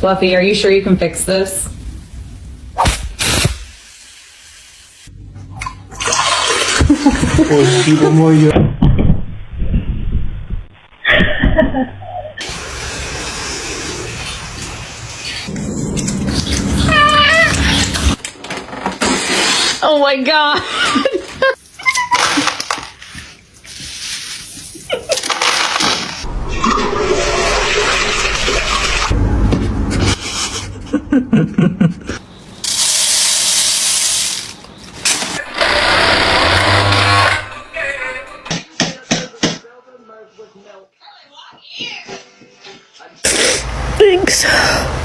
Fluffy, are you sure you can fix this? Oh my god! Thanks.